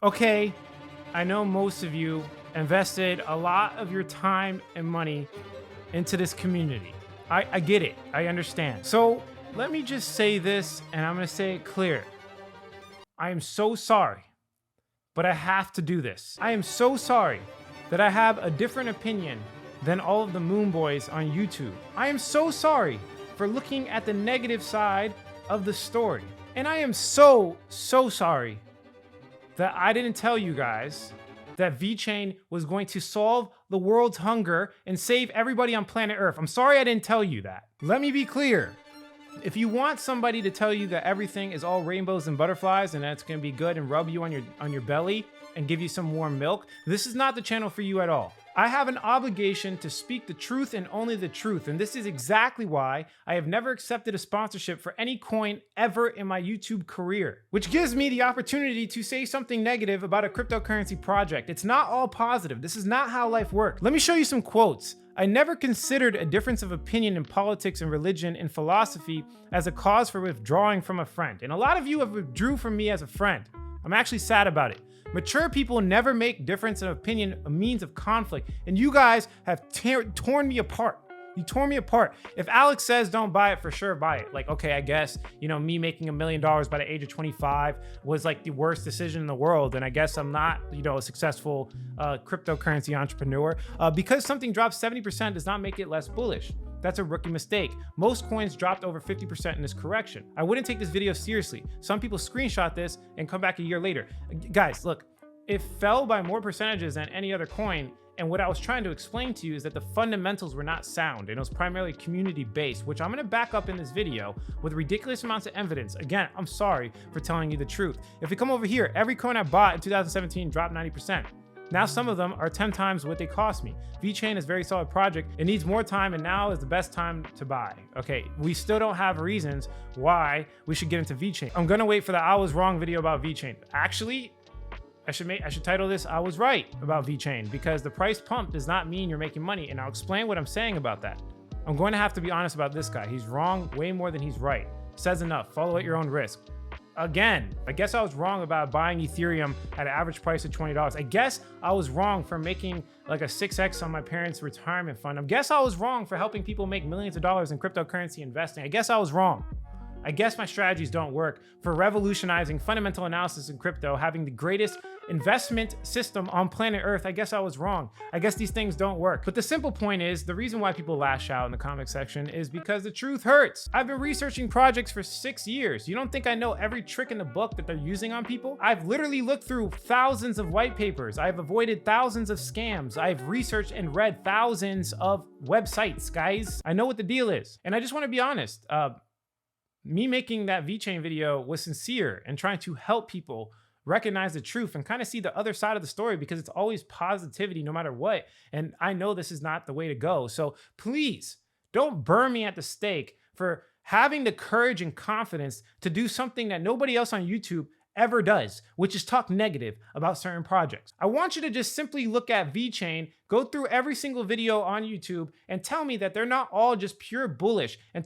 Okay, I know most of you invested a lot of your time and money into this community. I get it. I understand. So let me just say this, and I'm going to say it clear. I am so sorry, but I have to do this. I am so sorry that I have a different opinion than all of the Moon Boys on YouTube. I am so sorry for looking at the negative side of the story. And I am so sorry that I didn't tell you guys that Vechain was going to solve the world's hunger and save everybody on planet Earth. I'm sorry I didn't tell you that. Let me be clear. If you want somebody to tell you that everything is all rainbows and butterflies and that's going to be good and rub you on your belly and give you some warm milk, this is not the channel for you at all. I have an obligation to speak the truth and only the truth, and this is exactly why I have never accepted a sponsorship for any coin ever in my YouTube career, which gives me the opportunity to say something negative about a cryptocurrency project. It's not all positive. This is not how life works. Let me show you some quotes. I never considered a difference of opinion in politics and religion and philosophy as a cause for withdrawing from a friend. And a lot of you have withdrew from me as a friend. I'm actually sad about it. Mature people never make difference of opinion a means of conflict. And you guys have torn me apart. You tore me apart. If Alex says don't buy it, for sure buy it. Like, okay, I guess, me making $1 million by the age of 25 was like the worst decision in the world. And I guess I'm not, a successful cryptocurrency entrepreneur. Because something drops 70% does not make it less bullish. That's a rookie mistake. Most coins dropped over 50% in this correction. I wouldn't take this video seriously. Some people screenshot this and come back a year later. Guys, look, it fell by more percentages than any other coin. And what I was trying to explain to you is that the fundamentals were not sound, and it was primarily community-based, which I'm gonna back up in this video with ridiculous amounts of evidence. Again, I'm sorry for telling you the truth. If we come over here, every coin I bought in 2017 dropped 90%. Now some of them are 10 times what they cost me. Vechain is a very solid project. It needs more time, and now is the best time to buy. Okay, we still don't have reasons why we should get into Vechain. I'm gonna wait for the I was wrong video about Vechain. Actually, I should title this I was right about Vechain, because the price pump does not mean you're making money, and I'll explain what I'm saying about that. I'm going to have to be honest about this guy. He's wrong way more than he's right. Says enough. Follow at your own risk. Again, I guess I was wrong about buying Ethereum at an average price of $20. I guess I was wrong for making like a 6x on my parents' retirement fund. I guess I was wrong for helping people make millions of dollars in cryptocurrency investing. I guess I was wrong. I guess my strategies don't work for revolutionizing fundamental analysis in crypto, having the greatest investment system on planet Earth. I guess I was wrong. I guess these things don't work. But the simple point is, the reason why people lash out in the comment section is because the truth hurts. I've been researching projects for 6 years. You don't think I know every trick in the book that they're using on people? I've literally looked through thousands of white papers. I've avoided thousands of scams. I've researched and read thousands of websites, guys. I know what the deal is. And I just want to be honest. Me making that Vechain video was sincere and trying to help people recognize the truth and kind of see the other side of the story, because it's always positivity no matter what. And I know this is not the way to go. So please don't burn me at the stake for having the courage and confidence to do something that nobody else on YouTube ever does, which is talk negative about certain projects. I want you to just simply look at Vechain, go through every single video on YouTube, and tell me that they're not all just pure bullish. And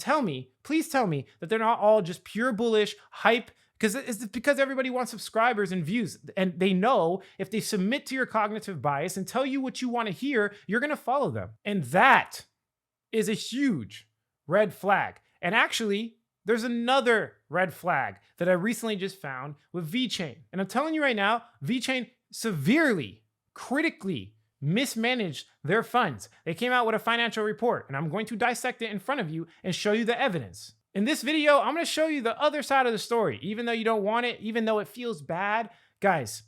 please tell me that they're not all just pure bullish hype, because it's because everybody wants subscribers and views. And they know if they submit to your cognitive bias and tell you what you want to hear, you're going to follow them. And that is a huge red flag. And actually, there's another red flag that I recently just found with Vechain. And I'm telling you right now, Vechain severely, critically mismanaged their funds. They came out with a financial report, and I'm going to dissect it in front of you and show you the evidence. In this video, I'm going to show you the other side of the story. Even though you don't want it, even though it feels bad, guys,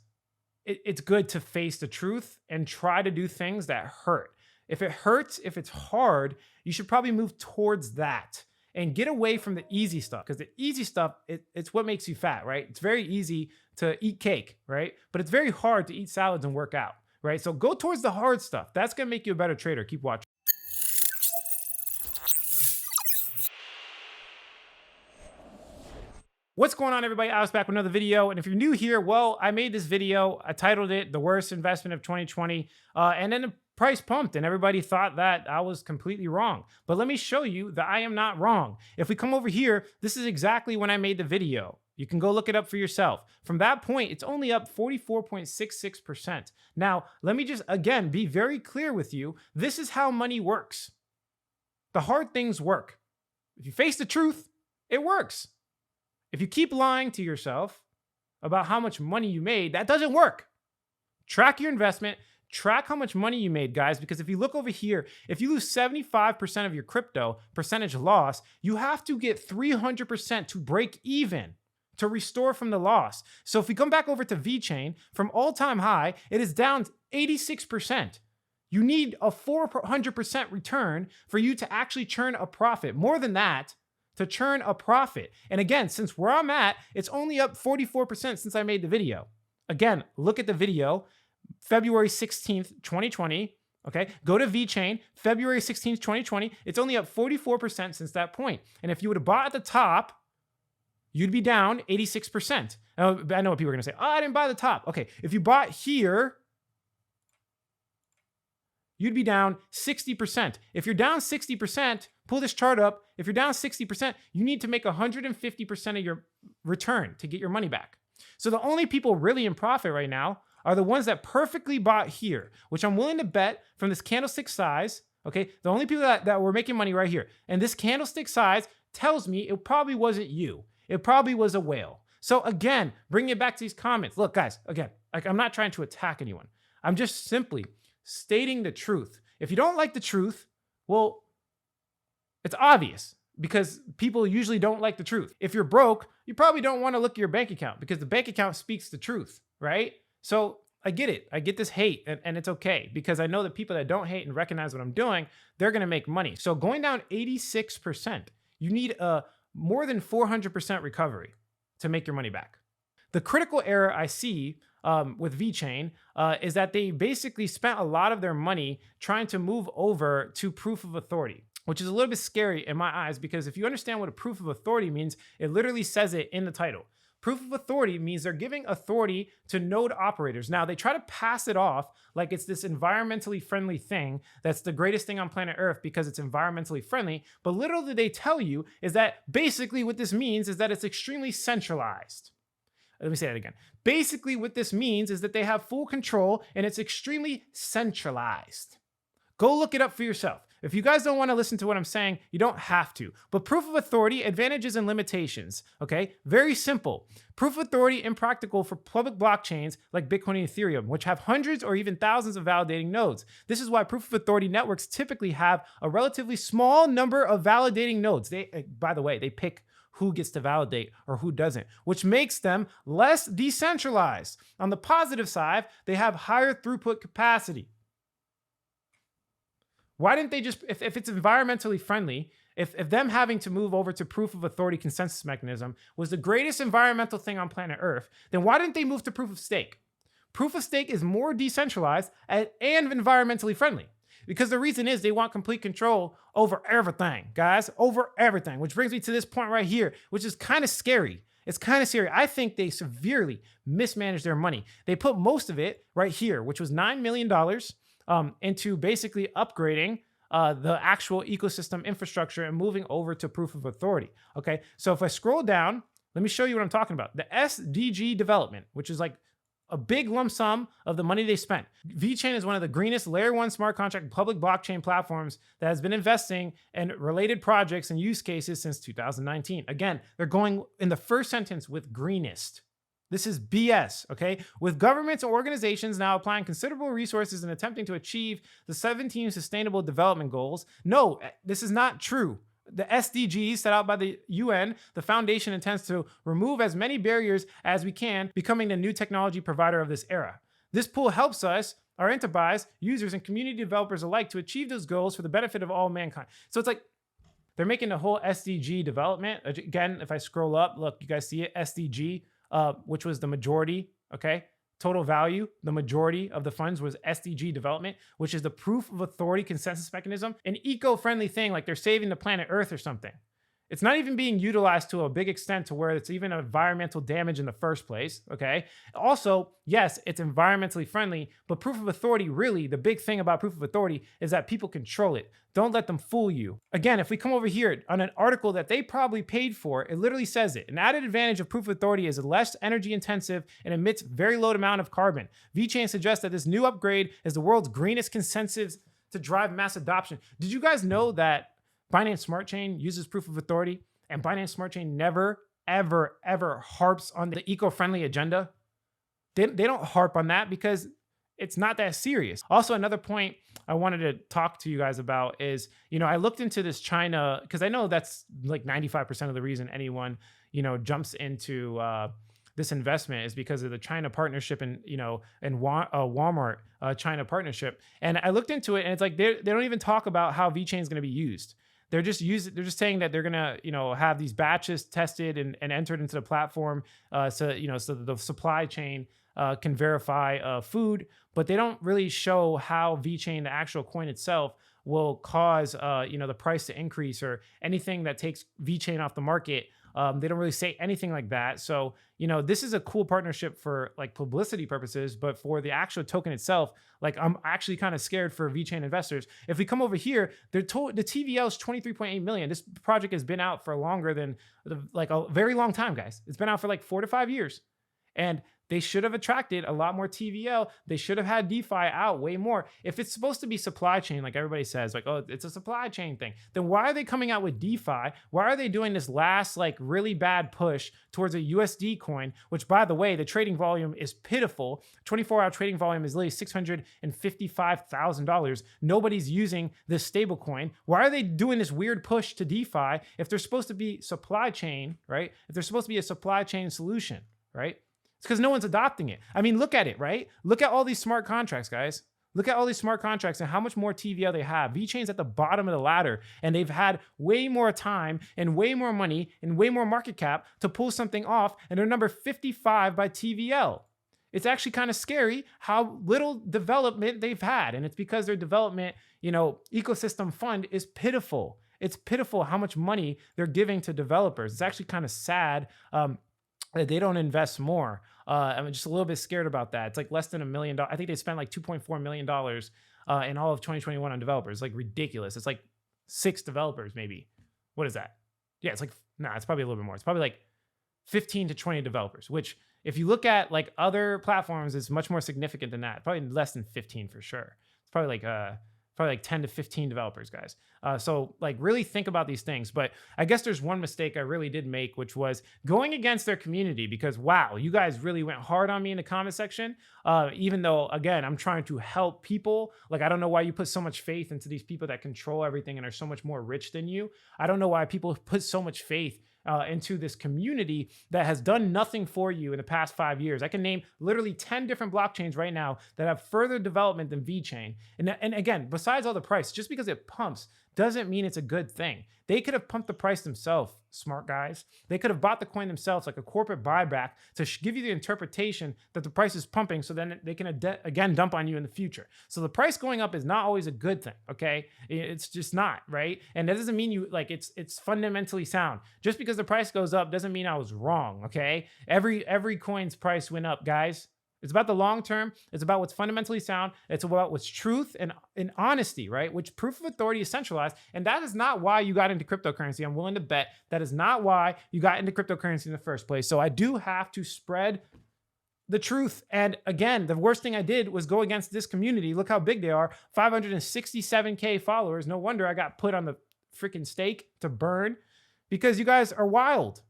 it's good to face the truth and try to do things that hurt. If it hurts, if it's hard, you should probably move towards that and get away from the easy stuff, because the easy stuff, it's what makes you fat, right? It's very easy to eat cake, right? But it's very hard to eat salads and work out, right? So go towards the hard stuff. That's gonna make you a better trader. Keep watching. What's going on, everybody? I was back with another video, and if you're new here, well, I made this video. I titled it "The Worst Investment of 2020," and then the price pumped, and everybody thought that I was completely wrong. But let me show you that I am not wrong. If we come over here, this is exactly when I made the video. You can go look it up for yourself. From that point, it's only up 44.66%. Now, let me just, again, be very clear with you. This is how money works. The hard things work. If you face the truth, it works. If you keep lying to yourself about how much money you made, that doesn't work. Track your investment. Track how much money you made, guys, because if you look over here, if you lose 75% of your crypto percentage loss, you have to get 300% to break even, to restore from the loss. So if we come back over to Vechain, from all-time high, it is down 86%. You need a 400% return for you to actually churn a profit. More than that, to churn a profit. And again, since where I'm at, it's only up 44% since I made the video. Again, look at the video, February 16th, 2020. Okay, go to Vechain, February 16th, 2020. It's only up 44% since that point. And if you would have bought at the top, you'd be down 86%. Now, I know what people are going to say. Oh, I didn't buy the top. Okay, if you bought here, you'd be down 60%. If you're down 60%, pull this chart up. If you're down 60%, you need to make 150% of your return to get your money back. So the only people really in profit right now are the ones that perfectly bought here, which I'm willing to bet from this candlestick size, okay? The only people that were making money right here. And this candlestick size tells me it probably wasn't you. It probably was a whale. So again, bring it back to these comments. Look, guys, again, I'm not trying to attack anyone. I'm just simply stating the truth. If you don't like the truth, well, it's obvious because people usually don't like the truth. If you're broke, you probably don't want to look at your bank account because the bank account speaks the truth, right? So I get it. I get this hate and it's okay because I know that people that don't hate and recognize what I'm doing, they're going to make money. So going down 86%, you need a more than 400% recovery to make your money back. The critical error I see with Vechain is that they basically spent a lot of their money trying to move over to proof of authority, which is a little bit scary in my eyes because if you understand what a proof of authority means, it literally says it in the title. Proof of authority means they're giving authority to node operators. Now, they try to pass it off like it's this environmentally friendly thing that's the greatest thing on planet Earth because it's environmentally friendly. But little did they tell you is that basically what this means is that it's extremely centralized. Let me say that again. Basically, what this means is that they have full control and it's extremely centralized. Go look it up for yourself. If you guys don't want to listen to what I'm saying, you don't have to. But proof of authority, advantages and limitations, okay? Very simple. Proof of authority impractical for public blockchains like Bitcoin and Ethereum, which have hundreds or even thousands of validating nodes. This is why proof of authority networks typically have a relatively small number of validating nodes. By the way, they pick who gets to validate or who doesn't, which makes them less decentralized. On the positive side, they have higher throughput capacity. Why didn't they just, if it's environmentally friendly, if them having to move over to proof of authority consensus mechanism was the greatest environmental thing on planet Earth, then why didn't they move to proof of stake? Proof of stake is more decentralized and environmentally friendly because the reason is they want complete control over everything, guys, over everything, which brings me to this point right here, which is kind of scary. It's kind of scary. I think they severely mismanaged their money. They put most of it right here, which was $9 million into basically upgrading the actual ecosystem infrastructure and moving over to proof of authority. Okay, so if I scroll down, let me show you what I'm talking about. The SDG development, which is like a big lump sum of the money they spent. Vechain is one of the greenest layer 1 smart contract public blockchain platforms that has been investing in related projects and use cases since 2019. Again, they're going in the first sentence with greenest. This is BS, okay? With governments and organizations now applying considerable resources and attempting to achieve the 17 Sustainable Development Goals. No, this is not true. The SDGs set out by the UN, the foundation intends to remove as many barriers as we can, becoming the new technology provider of this era. This pool helps us, our enterprise, users, and community developers alike to achieve those goals for the benefit of all mankind. So it's like, they're making the whole SDG development. Again, if I scroll up, look, you guys see it, SDG, which was the majority, okay? Total value, the majority of the funds was SDG development, which is the proof of authority consensus mechanism, an eco-friendly thing like they're saving the planet Earth or something. It's not even being utilized to a big extent to where it's even environmental damage in the first place, okay? Also, yes, it's environmentally friendly, but proof of authority, really, the big thing about proof of authority is that people control it. Don't let them fool you. Again, if we come over here on an article that they probably paid for, it literally says it. An added advantage of proof of authority is less energy intensive and emits very low amount of carbon. Vechain suggests that this new upgrade is the world's greenest consensus to drive mass adoption. Did you guys know that Binance Smart Chain uses proof of authority, and Binance Smart Chain never, ever, ever harps on the eco-friendly agenda? They don't harp on that because it's not that serious. Also, another point I wanted to talk to you guys about is, I looked into this China, because I know that's like 95% of the reason anyone, jumps into this investment is because of the China partnership and Walmart China partnership. And I looked into it, and it's like they don't even talk about how VeChain is going to be used. They're just saying that they're gonna, have these batches tested and entered into the platform, so that the supply chain can verify food, but they don't really show how VeChain, the actual coin itself, will cause the price to increase or anything that takes VeChain off the market. They don't really say anything like that. So, this is a cool partnership for like publicity purposes, but for the actual token itself, like I'm actually kind of scared for VeChain investors. If we come over here, the TVL is 23.8 million. This project has been out for longer than like a very long time, guys. It's been out for like 4 to 5 years. And they should have attracted a lot more TVL. They should have had DeFi out way more. If it's supposed to be supply chain, like everybody says, like, oh, it's a supply chain thing, then why are they coming out with DeFi? Why are they doing this last, like, really bad push towards a USD coin, which, by the way, the trading volume is pitiful. 24-hour trading volume is literally $655,000. Nobody's using this stable coin. Why are they doing this weird push to DeFi if they're supposed to be supply chain, right? If they're supposed to be a supply chain solution, right? It's because no one's adopting it. I mean, look at it, right? Look at all these smart contracts, guys. Look at all these smart contracts and how much more TVL they have. VeChain's at the bottom of the ladder, and they've had way more time and way more money and way more market cap to pull something off, and they're number 55 by TVL. It's actually kind of scary how little development they've had, and it's because their development, ecosystem fund is pitiful. It's pitiful how much money they're giving to developers. It's actually kind of sad that they don't invest more. I'm just a little bit scared about that. It's like less than $1 million. I think they spent like $2.4 million in all of 2021 on developers. Like ridiculous. It's like 6 developers maybe. What is that? Yeah, it's like, it's probably a little bit more. It's probably like 15 to 20 developers, which if you look at like other platforms, it's much more significant than that. Probably less than 15 for sure. It's probably like 10 to 15 developers, guys. So like really think about these things. But I guess there's one mistake I really did make, which was going against their community, because wow, you guys really went hard on me in the comment section. Even though, again, I'm trying to help people. Like, I don't know why you put so much faith into these people that control everything and are so much more rich than you. I don't know why people put so much faith into this community that has done nothing for you in the past 5 years. I can name literally 10 different blockchains right now that have further development than VeChain. And again, besides all the price, just because it pumps doesn't mean it's a good thing. They could have pumped the price themselves, smart guys. They could have bought the coin themselves like a corporate buyback to give you the interpretation that the price is pumping, so then they can again dump on you in the future. So the price going up is not always a good thing, okay? It's just not, right? And that doesn't mean it's fundamentally sound. Just because the price goes up doesn't mean I was wrong, okay? Every coin's price went up, guys. It's about the long term. It's about what's fundamentally sound. It's about what's truth and honesty, right? Which proof of authority is centralized. And that is not why you got into cryptocurrency. I'm willing to bet that is not why you got into cryptocurrency in the first place. So I do have to spread the truth. And again, the worst thing I did was go against this community. Look how big they are. 567K followers. No wonder I got put on the freaking stake to burn, because you guys are wild.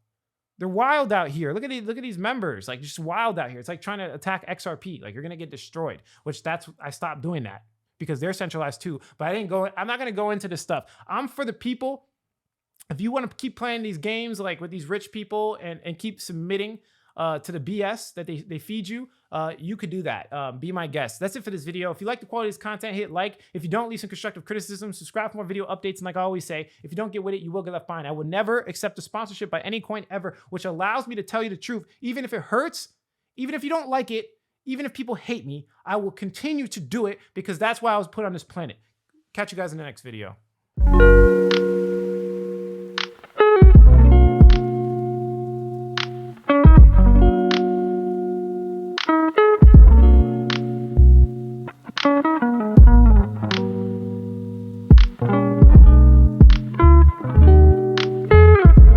They're wild out here. Look at these members, like just wild out here. It's like trying to attack XRP. Like, you're gonna get destroyed. I stopped doing that because they're centralized too. But I'm not gonna go into this stuff. I'm for the people. If you want to keep playing these games like with these rich people and keep submitting to the BS that they feed you, you could do that. Be my guest. That's it for this video. If you like the quality of this content, hit like. If you don't, leave some constructive criticism. Subscribe for more video updates. And like I always say, if you don't get with it, you will get left behind. I will never accept a sponsorship by any coin ever, which allows me to tell you the truth, even if it hurts, even if you don't like it, even if people hate me. I will continue to do it because that's why I was put on this planet. Catch you guys in the next video.